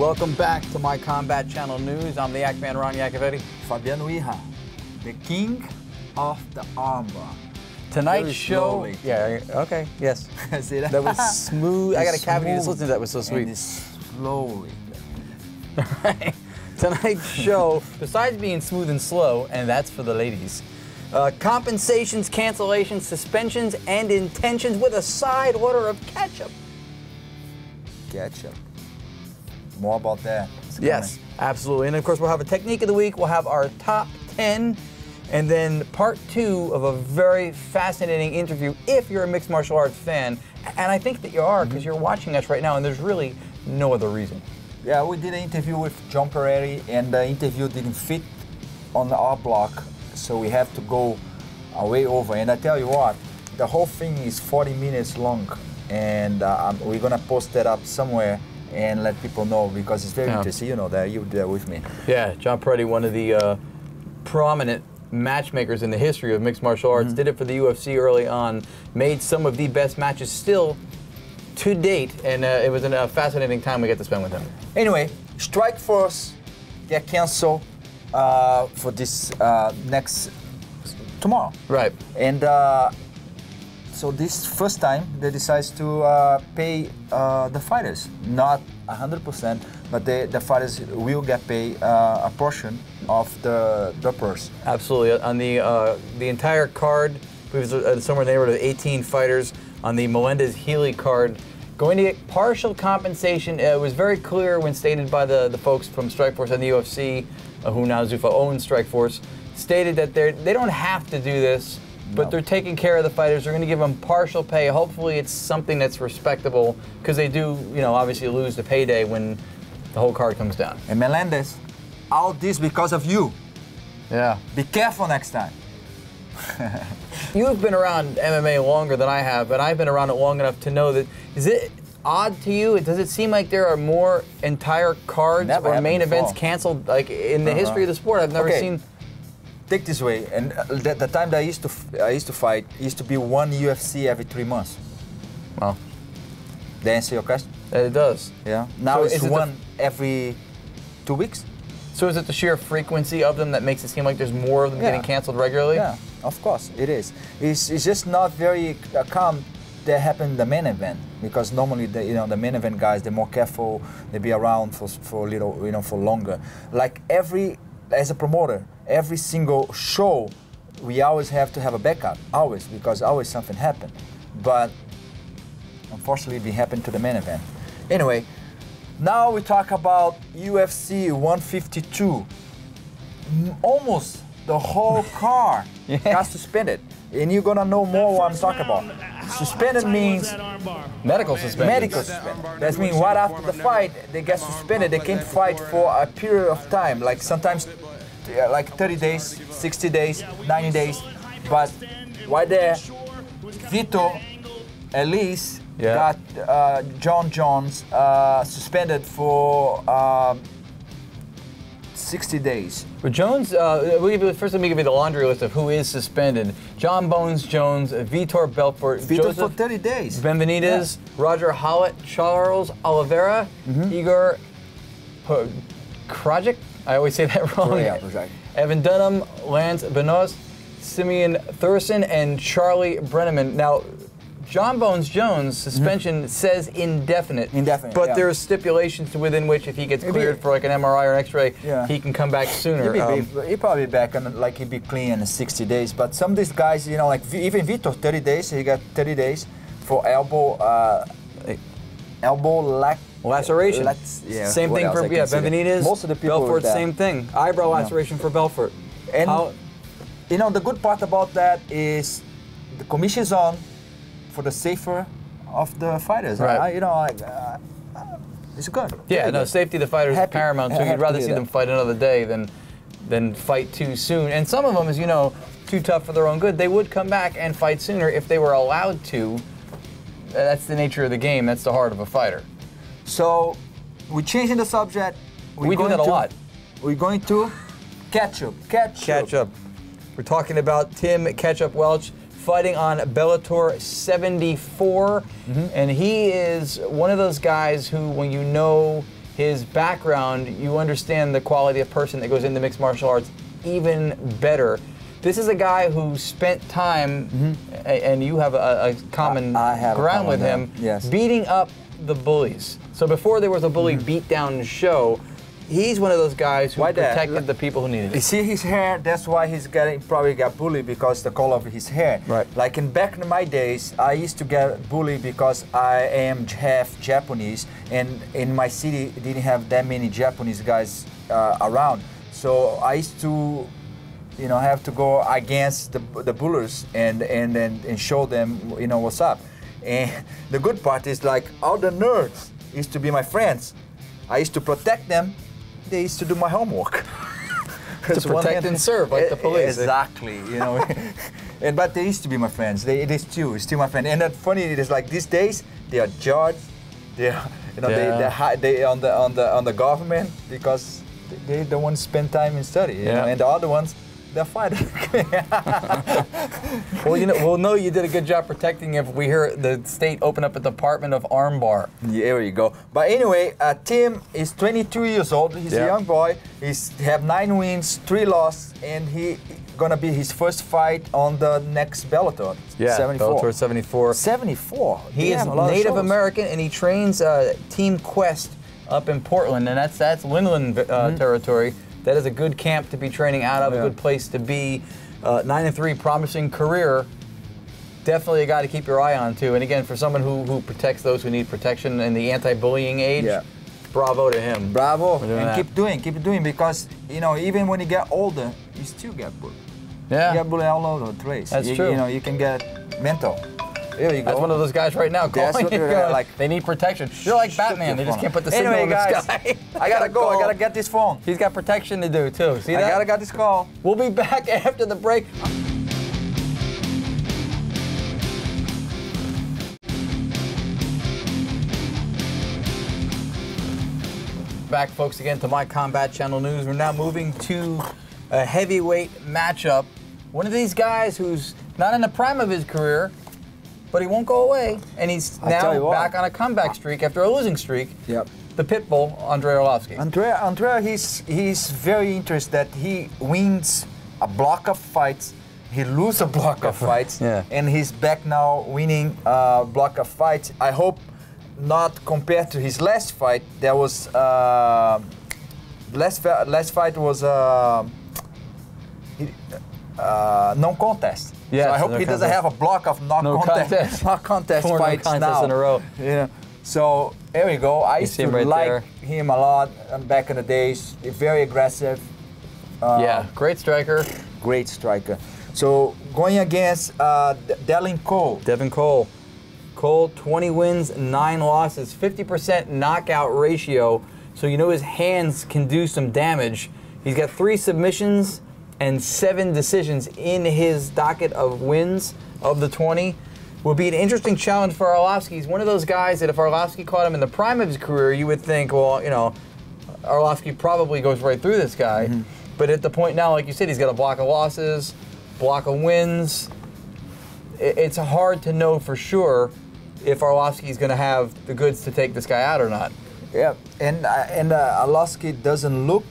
Welcome back to my Combat Channel News. I'm the Yak Man, Ron Yakovetti. Fabiano, the king of the armbar. Tonight's show. Yeah, okay, yes. See that? That was smooth. I got a cavity just listening to that. Was so sweet. And slowly. All right. Tonight's show, besides being smooth and slow, and that's for the ladies, compensations, cancellations, suspensions, and intentions with a side order of catch-up. Catch-up. More about that. Yes, absolutely. And of course, we'll have a technique of the week. We'll have our top 10, and then part 2 of a very fascinating interview if you're a mixed martial arts fan. And I think that you are, because you're watching us right now, and there's really no other reason. Yeah, we did an interview with JOHN Perretti, and the interview didn't fit on our block, so we have to go way over. And I tell you what, the whole thing is 40 minutes long, and we're gonna post that up somewhere and let people know, because it's very interesting. You know that, you're there with me. Yeah, JOHN Perretti, one of the prominent matchmakers in the history of mixed martial arts, did it for the UFC early on, made some of the best matches still to date, and it was a fascinating time we get to spend with him. Anyway, Strikeforce get canceled for this next tomorrow. Right. And so this first time they decide to pay the fighters, not 100%, but the fighters will get paid a portion of the purse. Absolutely. On the entire card, it was somewhere in the neighborhood of 18 fighters. On the Melendez-Healy card, going to get partial compensation. It was very clear when stated by the folks from Strikeforce and the UFC, who now Zuffa owns Strikeforce, stated that they don't have to do this, but they're taking care of the fighters. They're going to give them partial pay. Hopefully it's something that's respectable, because they do, you know, obviously lose the payday when the whole card comes down. And Melendez, all this because of you. Yeah. Be careful next time. You've been around MMA longer than I have, but I've been around it long enough to know that, is it odd to you? Does it seem like there are more entire cards or main events canceled, like in the history of the sport? I've never seen. Take this way, and the time that I used to fight, used to be one UFC every 3 months. Well, that answer your question? It does. Yeah. Now it's one every 2 weeks. So is it the sheer frequency of them that makes it seem like there's more of them getting canceled regularly? Yeah, of course it is. It's just not very calm that happen in the main event, because normally the main event guys, they're more careful. They be around for a little, for longer. Like as a promoter, every single show, we always have to have a backup, always, because always something happen. But unfortunately, it happened to the main event. Anyway, now we talk about UFC 152. Almost the whole card got suspended. And you're gonna know more what I'm talking about. Suspended means medical suspension. Medical suspended. That means right after the fight, they get suspended. They can't fight for a period of time, like sometimes like 30 days, 60 days, 90 days. But right there, Vito, Elise, got John Jones suspended for 60 days. But Jones, first let me give you the laundry list of who is suspended. John Bones Jones, Vitor Belfort, Joseph for 30 days. Benavidez, Roger Hollett, Charles Oliveira, Igor Krajic, I always say that wrong. Evan Dunham, Lance Benos, Simeon Thurston, and Charlie Brenneman. Now, John Bones Jones' suspension says indefinite. But there's stipulations within which if he gets cleared for like an MRI or an X-ray, he can come back sooner. He'll probably be back and like he'll be clean in 60 days. But some of these guys, like even Vito, 30 days. He got 30 days for elbow laceration. Same thing for Benavidez. Most of the people Belfort, same thing. Eyebrow laceration for Belfort. And the good part about that is the commission's on for the safer of the fighters. Right. It's good. Yeah, no, safety of the fighters is paramount. So you'd rather see them fight another day than fight too soon. And some of them, as you know, too tough for their own good. They would come back and fight sooner if they were allowed to. That's the nature of the game. That's the heart of a fighter. So we're changing the subject. We do that a lot. We're going to catch up. We're talking about Tim Ketchup Welch fighting on Bellator 74, and he is one of those guys who, when you know his background, you understand the quality of person that goes into mixed martial arts even better. This is a guy who spent time, and you have a common ground with him, beating up the bullies. So before there was a bully beatdown show, he's one of those guys who protected the people who needed it. You see his hair, that's why he's probably got bullied, because the color of his hair. Right. Like back in my days, I used to get bullied because I am half Japanese, and in my city didn't have that many Japanese guys around. So I used to, you know, have to go against the bullies and show them, you know, what's up. And the good part is, like, all the nerds used to be my friends. I used to protect them. They used to do my homework. To protect and serve, like the police. Exactly, you know. But they used to be my friends. They still my friend. And that's funny. It is like these days they are judged. They are, you know, they on the government because they don't want to spend time in study. You know? And the other ones, they're fighting. Well, you know, we'll know you did a good job protecting if we hear the state open up a department of armbar. Yeah, there you go. But anyway, Tim is 22 years old. He's a young boy. He's have 9 wins, 3 losses, and he gonna be his first fight on the next Bellator. Yeah, 74. Bellator 74. 74. He is Native American, and he trains Team Quest up in Portland, and that's Linland territory. That is a good camp to be training out of, a good place to be. 9-3, promising career. Definitely a guy to keep your eye on, too. And again, for someone who protects those who need protection in the anti-bullying age, bravo to him. Bravo. And keep doing, because, you know, even when you get older, you still get bullied. Yeah. You get bullied all over the place. That's true. You know, you can get mental. There you go. That's one of those guys right now calling you, like, they need protection. You're like Batman. They just can't put the signal in the sky. I gotta go. I gotta get this phone. He's got protection to do, too. See that? I gotta get this call. We'll be back after the break. Back, folks, again to My Combat Channel News. We're now moving to a heavyweight matchup. One of these guys who's not in the prime of his career, but he won't go away, and he's now back on a comeback streak after a losing streak. Yep. The Pitbull, Andrei Arlovski. Andrei, he's very interested that he wins a block of fights, he loses a block of fights, and he's back now winning a block of fights. I hope not compared to his last fight. There was last fight was non-contest. Yeah, so I hope he doesn't have a block of non-contest fights now. In a row. Yeah. So there we go. I used to like him a lot back in the days. Very aggressive. Great striker. Great striker. So going against Devin Cole. Devin Cole. Cole, 20 wins, 9 losses, 50% knockout ratio. So you know his hands can do some damage. He's got 3 submissions and 7 decisions in his docket of wins of the 20. Will be an interesting challenge for Arlovski. He's one of those guys that if Arlovski caught him in the prime of his career, you would think, well, you know, Arlovski probably goes right through this guy. But at the point now, like you said, he's got a block of losses, block of wins. It's hard to know for sure if Arlovski's going to have the goods to take this guy out or not. Yeah, and Arlovski doesn't look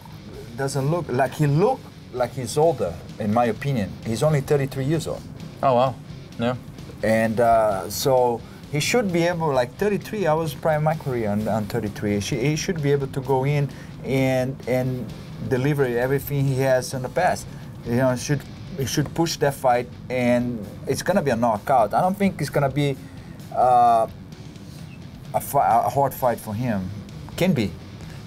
like he's older, in my opinion. He's only 33 years old. Oh, wow. Yeah. And so he should be able, like 33, I was prime my career on 33. He should be able to go in and deliver everything he has in the past. You know, he should push that fight, and it's going to be a knockout. I don't think it's going to be a hard fight for him. Can be.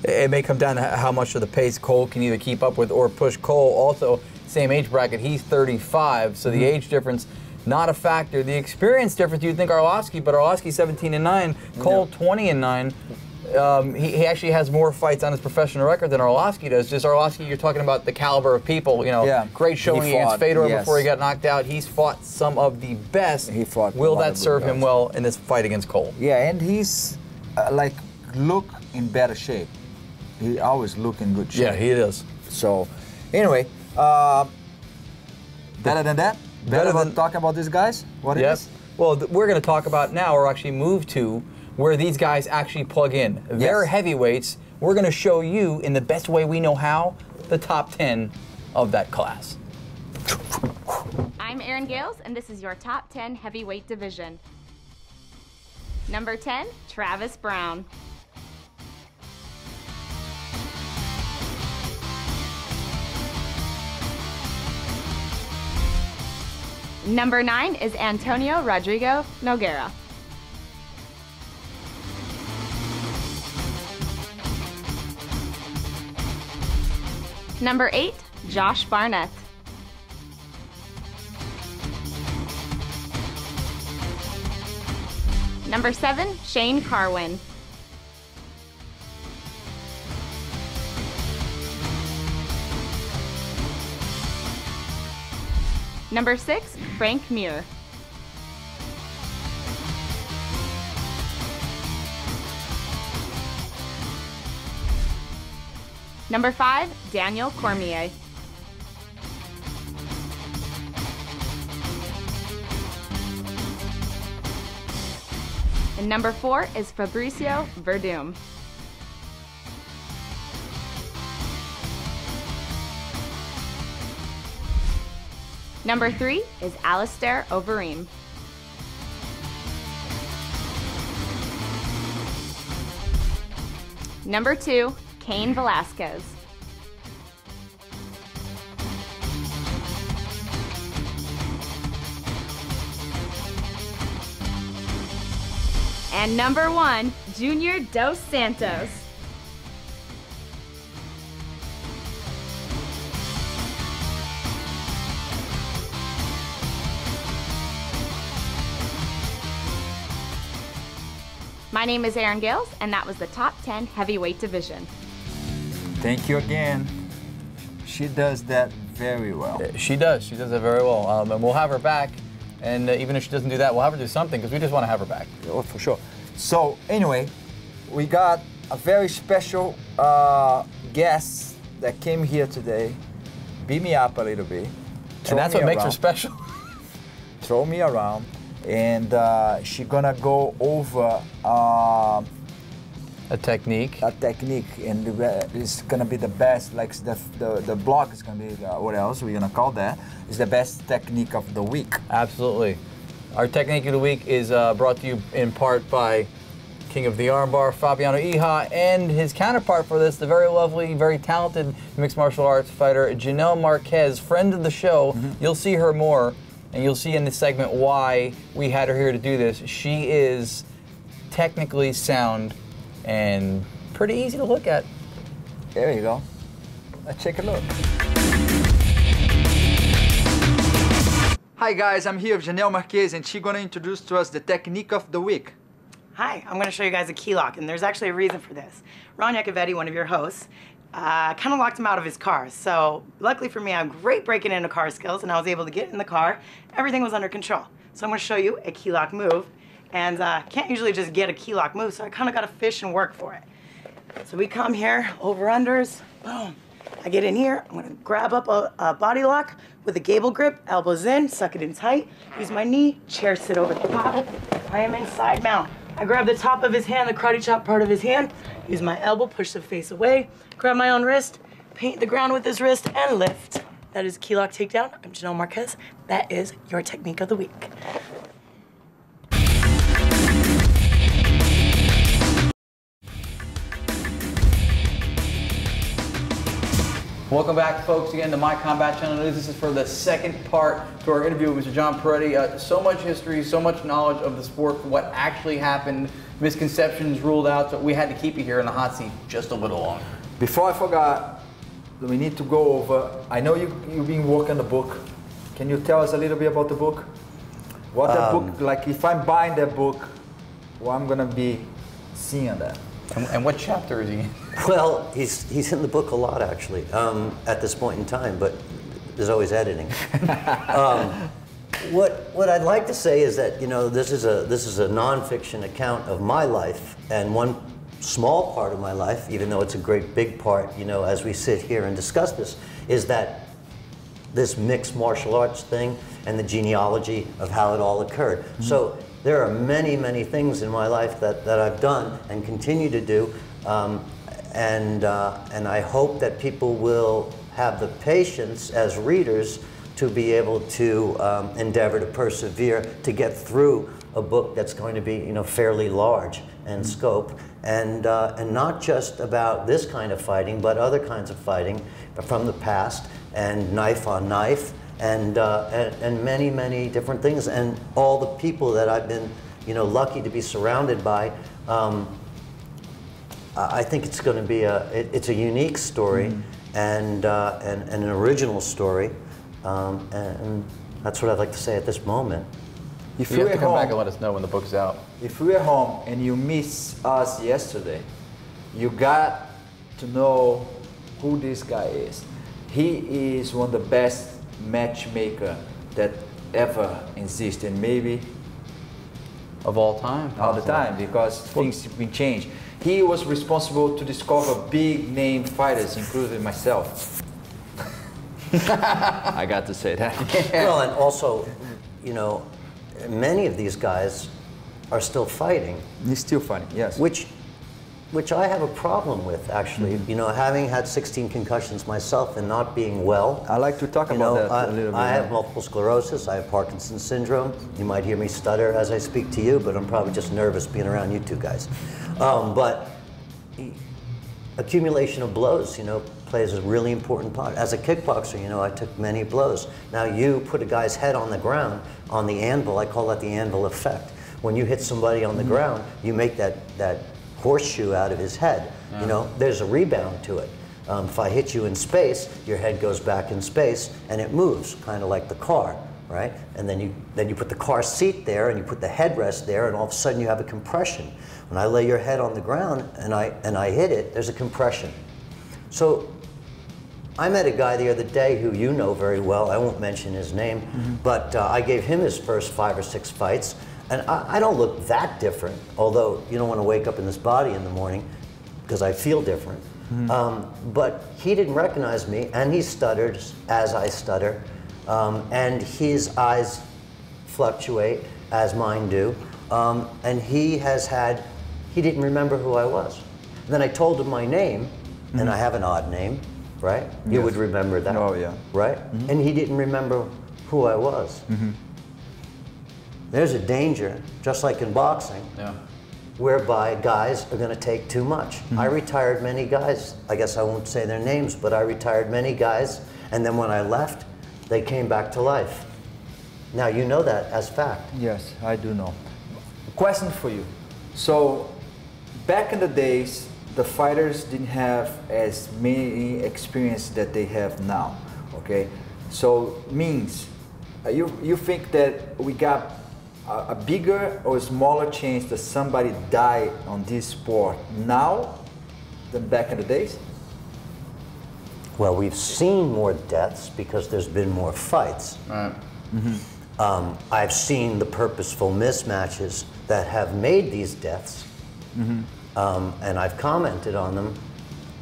It may come down to how much of the pace Cole can either keep up with or push. Cole, also same age bracket, he's 35, so the age difference, not a factor. The experience difference, you'd think Arlovski, but Arlovski 17-9, Cole 20-9. He actually has more fights on his professional record than Arlovski does. Just Arlovski, you're talking about the caliber of people, you know, great showing against Fedor before he got knocked out. He's fought some of the best. He fought. Will that serve him well in this fight against Cole? Yeah, and he's look in better shape. He always look in good shape. Yeah, he is. So, anyway, better than that? Better than talking about these guys? What it is? Well, we're going to talk about now, or actually move to, where these guys actually plug in. They're heavyweights. we're going to show you, in the best way we know how, the top 10 of that class. I'm Erin Gales, and this is your top 10 heavyweight division. Number 10, Travis Brown. Number 9 is Antonio Rodrigo Nogueira. Number 8, Josh Barnett. Number 7, Shane Carwin. Number 6, Frank Muir. Number 5, Daniel Cormier. And number 4 is Fabricio Verdum. Number 3 is Alistair Overeem. Number 2, Cain Velasquez. And number 1, Junior Dos Santos. My name is Erin Gales, and that was the top 10 heavyweight division. Thank you again. She does that very well. She does that very well. And we'll have her back. And even if she doesn't do that, we'll have her do something, because we just want to have her back. Oh, for sure. So anyway, we got a very special guest that came here today, beat me up a little bit. And that's what makes her special. Throw me around, and she's gonna go over a technique, and it's gonna be the best. Like the blog is gonna be what else we're gonna call that? Is the best technique of the week. Absolutely. Our technique of the week is brought to you in part by King of the Armbar, Fabiano and his counterpart for this, the very lovely, very talented mixed martial arts fighter, Janelle Marquez, friend of the show. You'll see her more, and you'll see in this segment why we had her here to do this. She is technically sound and pretty easy to look at. There you go. Let's take a look. Hi guys, I'm here with Janelle Marquez, and she's gonna introduce to us the technique of the week. Hi, I'm gonna show you guys a key lock, and there's actually a reason for this. Ron Yacovetti, one of your hosts, kind of locked him out of his car. So luckily for me, I have great breaking into car skills, and I was able to get in the car. Everything was under control. So I'm gonna show you a key lock move, and can't usually just get a key lock move, so I kind of gotta fish and work for it. So we come here, over-unders, boom. I get in here, I'm gonna grab up a body lock with a gable grip, elbows in, suck it in tight, use my knee, chair sit over the top. I am in side mount. I grab the top of his hand, the karate chop part of his hand, use my elbow, push the face away, grab my own wrist, paint the ground with his wrist, and lift. That is key lock takedown. I'm Janelle Marquez. That is your technique of the week. Welcome back, folks, again to My Combat Channel News. This is for the second part to our interview with Mr. John Peretti. So much history, so much knowledge of the sport, what actually happened, misconceptions ruled out, so we had to keep you here in the hot seat just a little longer. Before I forgot, we need to go over, I know you've been working on the book. Can you tell us a little bit about the book? What the book, like if I'm buying that book, what I'm gonna be seeing on that? And what chapter is he in? Well, he's in the book a lot, actually, at this point in time, but there's always editing. What I'd like to say is that, you know, this is a nonfiction account of my life, and one small part of my life, even though it's a great big part, you know, as we sit here and discuss this, is that this mixed martial arts thing and the genealogy of how it all occurred. Mm-hmm. So there are many, many things in my life that I've done and continue to do, and I hope that people will have the patience as readers to be able to endeavor to persevere to get through a book that's going to be, you know, fairly large in scope, and not just about this kind of fighting, but other kinds of fighting from the past, and knife on knife, and many, many different things, and all the people that I've been, you know, lucky to be surrounded by. I think it's going to be it's a unique story, and an original story, and that's what I'd like to say at this moment. If you have to come back and let us know when the book's out. If we are home and you miss us yesterday, you got to know who this guy is. He is one of the best matchmaker that ever existed, maybe Of all time? all the time, because things have been changed. He was responsible to discover big name fighters, including myself. I got to say that. Well, and also, you know, many of these guys are still fighting. He's still fighting, yes. Which I have a problem with, actually. You know, having had 16 concussions myself and not being well. I like to talk about that a little bit. I have multiple sclerosis. I have Parkinson's syndrome. You might hear me stutter as I speak to you, but I'm probably just nervous being around you two guys. But accumulation of blows, you know, plays a really important part. As a kickboxer, you know, I took many blows. Now, you put a guy's head on the ground, on the anvil. I call that the anvil effect. When you hit somebody on the ground, you make that horseshoe out of his head. You know, there's a rebound to it. If I hit you in space, your head goes back in space and it moves, kind of like the car, right? And then you put the car seat there and you put the headrest there, and all of a sudden you have a compression. When I lay your head on the ground and I hit it, there's a compression. So I met a guy the other day who you know very well. I won't mention his name, but I gave him his first 5 or 6 fights. And I don't look that different, although you don't want to wake up in this body in the morning because I feel different. But he didn't recognize me, and he stuttered as I stutter, and his eyes fluctuate as mine do, and he didn't remember who I was. And then I told him my name, and I have an odd name, right? Yes. You would remember that. Oh, yeah. Right? And he didn't remember who I was. There's a danger, just like in boxing, whereby guys are going to take too much. I retired many guys. I guess I won't say their names, but I retired many guys, and then when I left, they came back to life. Now, you know that as fact. Yes, I do know. Question for you. So, back in the days, the fighters didn't have as many experience that they have now, okay? So, means, you think that we got a bigger or smaller chance that somebody die on this sport now than back in the days? Well, we've seen more deaths because there's been more fights. I've seen the purposeful mismatches that have made these deaths, and I've commented on them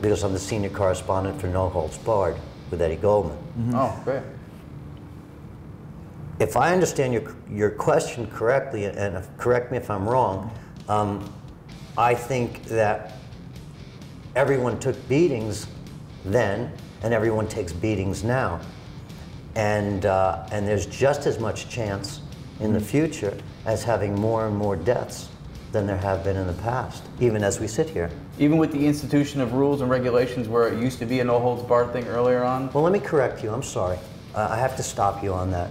because I'm the senior correspondent for No Holds Barred with Eddie Goldman. Oh, great. If I understand your question correctly, and correct me if I'm wrong, I think that everyone took beatings then, and everyone takes beatings now, and there's just as much chance in the future as having more and more deaths than there have been in the past, even as we sit here. Even with the institution of rules and regulations where it used to be a no holds barred thing earlier on? Well, let me correct you. I'm sorry. I have to stop you on that.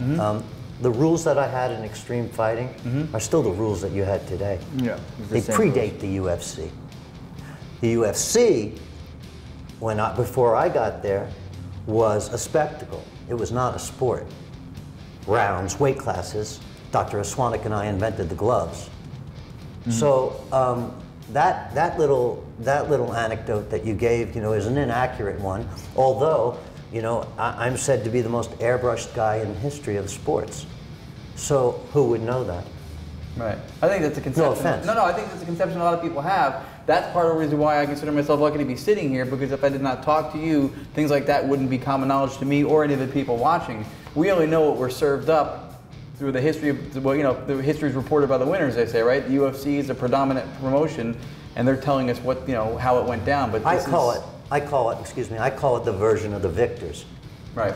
The rules that I had in extreme fighting are still the rules that you had today. Yeah, they predate the UFC. The UFC, before I got there, was a spectacle. It was not a sport. Rounds, weight classes. Dr. Aswanik and I invented the gloves. So that little anecdote that you gave, you know, is an inaccurate one. Although, you know, I'm said to be the most airbrushed guy in the history of sports. So who would know that? Right. I think that's a conception. No offense. No, I think that's a conception a lot of people have. That's part of the reason why I consider myself lucky to be sitting here, because if I did not talk to you, things like that wouldn't be common knowledge to me or any of the people watching. We only know what we're served up through the history of, well, you know, the history is reported by the winners, they say, right? The UFC is a predominant promotion and they're telling us what, how it went down. But I call it the version of the victors. Right.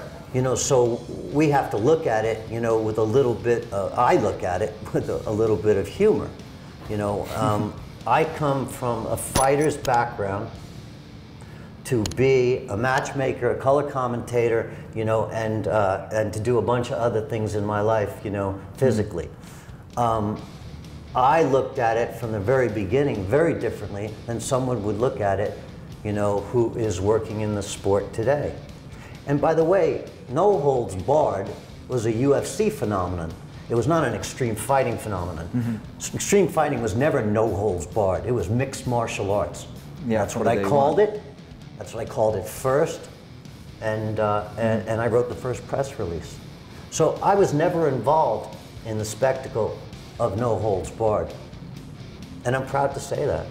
So we have to look at it, with a little bit, I look at it with a little bit of humor. I come from a fighter's background to be a matchmaker, a color commentator, and to do a bunch of other things in my life, physically. I looked at it from the very beginning very differently than someone would look at it, who is working in the sport today. And by the way, no holds barred was a UFC phenomenon. It was not an extreme fighting phenomenon. Mm-hmm. Extreme fighting was never no holds barred. It was mixed martial arts. Yeah, that's what I called it. That's what I called it first. And I wrote the first press release. So I was never involved in the spectacle of no holds barred. And I'm proud to say that.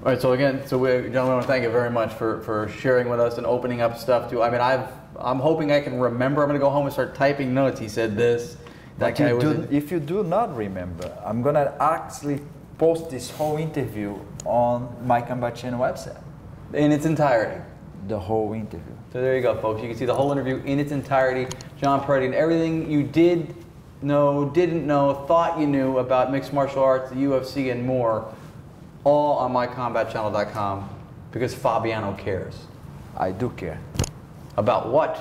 All right, so again, gentlemen, I want to thank you very much for sharing with us and opening up stuff too. I mean, I'm hoping I can remember. I'm going to go home and start typing notes. He said this. That guy was. If you do not remember, I'm going to actually post this whole interview on my Combat Channel website. In its entirety. The whole interview. So there you go, folks. You can see the whole interview in its entirety. John Peretti and everything you did know, didn't know, thought you knew about mixed martial arts, the UFC, and more, all on mycombatchannel.com, because Fabiano cares. I do care. About what?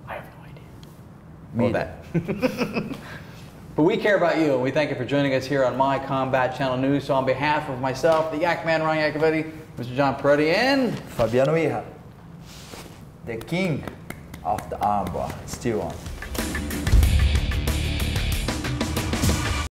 I have no idea. Me that. But we care about you, and we thank you for joining us here on My Combat Channel News. So on behalf of myself, the Yak Man, Ron Yakovetti, Mr. John Peretti, and Fabiano Ija, the king of the armbar, still on.